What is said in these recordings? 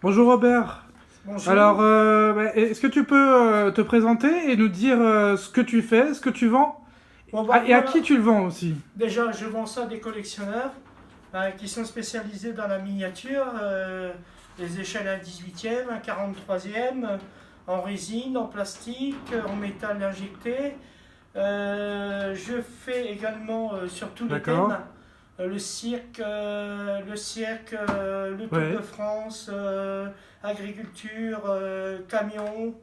Bonjour Robert. Bonjour. Alors, est-ce que tu peux te présenter et nous dire ce que tu fais, ce que tu vends Bon, et à voilà. qui tu le vends aussi? Déjà, je vends ça à des collectionneurs qui sont spécialisés dans la miniature, les échelles à 18e, à 43e, en résine, en plastique, en métal injecté. Je fais également sur tous les D'accord. thèmes, le Tour Ouais. de France, agriculture, camions,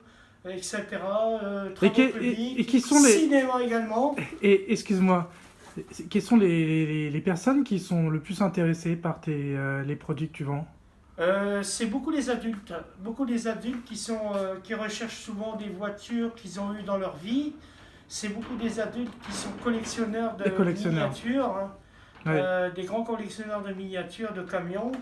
etc. Et, Travaux publics, et qui sont les... cinéma également. Et excuse-moi, quelles sont les personnes qui sont le plus intéressées par les produits que tu vends? C'est beaucoup les adultes qui recherchent souvent des voitures qu'ils ont eues dans leur vie. C'est beaucoup des adultes qui sont collectionneurs de Les collectionneurs. miniatures, hein. Ouais, Des grands collectionneurs de miniatures, de camions.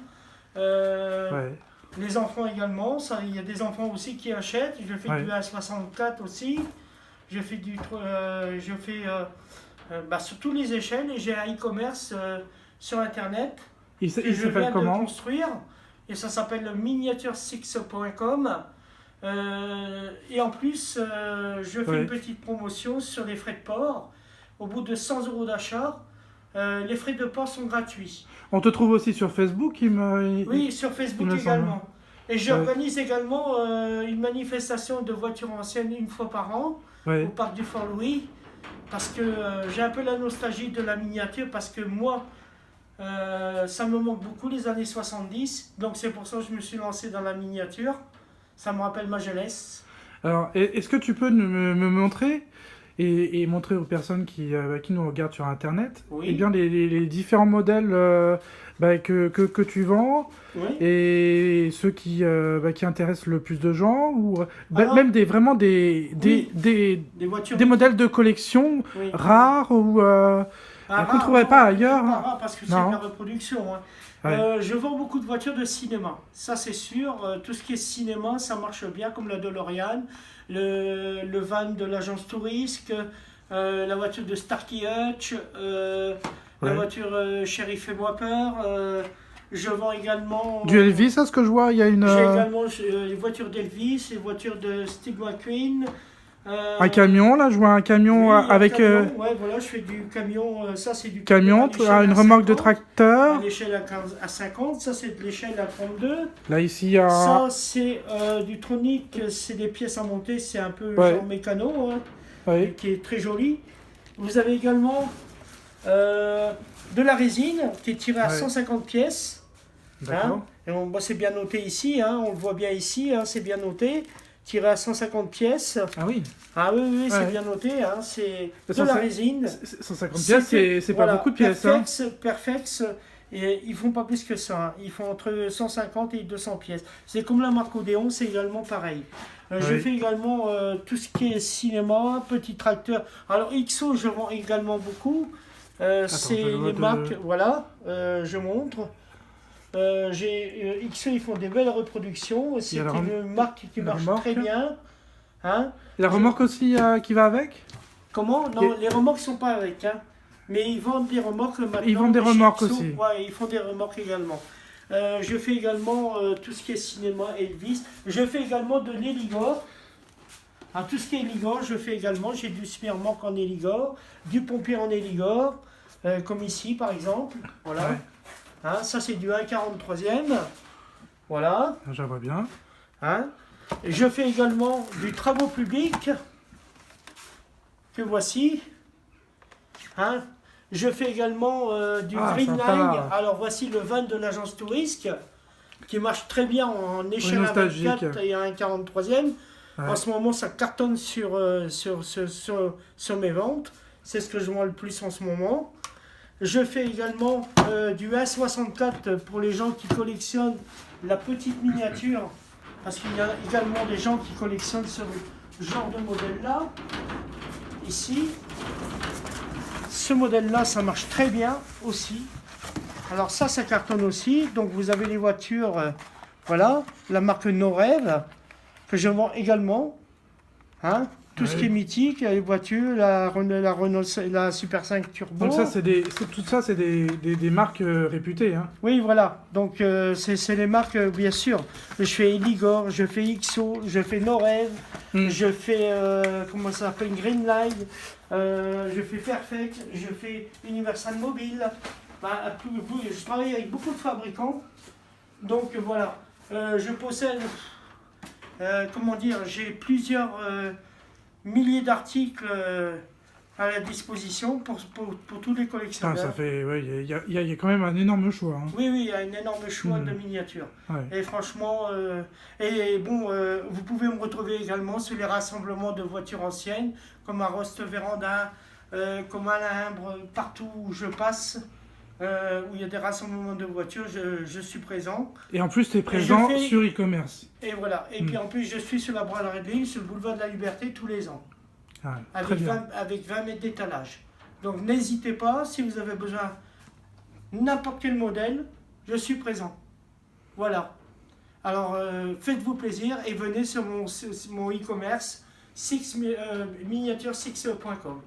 Euh, ouais, les enfants également, il y a des enfants aussi qui achètent. Je fais ouais. du A64 aussi. Sur toutes les échelles et j'ai un e-commerce sur internet Il que je s'appelle viens de comment? construire et ça s'appelle miniaturesix.com. Et en plus, je fais Ouais. une petite promotion sur les frais de port. Au bout de 100 euros d'achat, les frais de port sont gratuits. On te trouve aussi sur Facebook, Oui, sur il Facebook me semble. également. Et Ouais, j'organise également une manifestation de voitures anciennes une fois par an au ouais. parc du Fort-Louis. Parce que j'ai un peu la nostalgie de la miniature, parce que moi, ça me manque beaucoup les années 70. Donc c'est pour ça que je me suis lancé dans la miniature. Ça me rappelle ma jeunesse. Alors, est-ce que tu peux me montrer et montrer aux personnes qui nous regardent sur Internet, Oui. eh bien, les différents modèles que tu vends Oui. et ceux qui intéressent le plus de gens ou Alors, même vraiment oui, des voitures. des modèles de collection Oui. rares ou qu'on ne trouverait pas ailleurs. Pas rare parce que c'est Non. de la reproduction, hein. Ouais. Je vends beaucoup de voitures de cinéma, ça c'est sûr. Tout ce qui est cinéma, ça marche bien, comme la DeLorean, le van de l'agence Tourisque, la voiture de Starkey Hutch, la Ouais. voiture Sheriff et moi peur. Je vends également. Du Elvis, à ce que je vois, il y a J'ai également les voitures d'Elvis, les voitures de Steve McQueen. un camion, là, je vois un camion Oui, avec camion, ouais, voilà, je fais du camion. Ça, c'est du camion, à l'échelle une à remorque de 50, tracteur. à l'échelle à 50. Ça, c'est de l'échelle à 32. Là, ici, il y a... Ça, c'est du tronic. C'est des pièces à monter. C'est un peu Ouais. genre mécano, hein, Oui, qui est très joli. Vous avez également de la résine qui est tirée à Ouais. 150 pièces. d'accord. Et c'est bien noté ici, hein, on le voit bien ici, hein, c'est bien noté. Tiré à 150 pièces. Ah oui, Ah oui, c'est Ouais. bien noté, hein, c'est de 150 la résine. 150 pièces, c'est pas voilà, beaucoup de pièces. Hein. Perfex, et ils font pas plus que ça, hein. Ils font entre 150 et 200 pièces. C'est comme la marque Odéon, c'est également pareil. Je Oui. fais également tout ce qui est cinéma, petit tracteur. Alors XO, je vends également beaucoup. C'est je vois les marques, voilà, je montre. XO, ils font des belles reproductions. C'est Il y a la une marque qui la marche remorque. très bien. Hein? Et la remorque aussi qui va avec? Comment? Non, Et- les remorques sont pas avec, hein. Mais ils vendent des remorques maintenant. Ils vendent des chez remorques XO. aussi. Ouais, ils font des remorques également. Je fais également tout ce qui est cinéma, Elvis. Je fais également de l'Eligor. Hein, tout ce qui est Eligor, je fais également. J'ai du Smirnoff en Eligor, du pompier en Eligor, comme ici par exemple. Voilà. Ouais. Hein, ça c'est du 1,43e. Voilà. Je vois bien. Hein. Je fais également du travaux publics, que voici. Hein. Je fais également du Ah, Green sympa. Line. Alors voici le van de l'agence Tourisque, qui marche très bien en échelle à nostalgique. 24 et à 1,43e. Ouais. En ce moment, ça cartonne sur mes ventes. C'est ce que je vends le plus en ce moment. Je fais également du A64 pour les gens qui collectionnent la petite miniature. Parce qu'il y a également des gens qui collectionnent ce genre de modèle-là. Ici. Ce modèle-là, ça marche très bien aussi. Alors ça cartonne aussi. Donc vous avez les voitures, voilà, la marque No Rêve, que je vends également. Hein. tout ce qui est mythique, les voitures, la Renault, la Super 5 Turbo. Donc ça, tout ça, c'est des marques réputées. Hein. Oui, voilà. Donc c'est les marques, bien sûr. Je fais Eligor, je fais XO, je fais Norev, je fais, comment ça s'appelle, Greenline, je fais Perfect, je fais Universal Mobile. Bah, je travaille avec beaucoup de fabricants. Donc voilà. Je possède, comment dire, j'ai plusieurs milliers d'articles à la disposition pour tous les Putain, collectionneurs. ça fait, ouais, il y a quand même un énorme choix. Hein. Oui, il y a un énorme choix de miniatures. Ouais. Et franchement, vous pouvez me retrouver également sur les rassemblements de voitures anciennes, comme à Roste-Vérandin, comme à Limbre, partout où je passe. Où il y a des rassemblements de voitures, je suis présent. Et en plus, tu es présent sur e-commerce. Et voilà. Et puis en plus, je suis sur la Braderie de Lille, sur le boulevard de la Liberté, tous les ans. Ah, Avec 20 mètres d'étalage. Donc n'hésitez pas, si vous avez besoin n'importe quel modèle, je suis présent. Voilà. Alors faites-vous plaisir et venez sur mon e-commerce miniaturesix.com.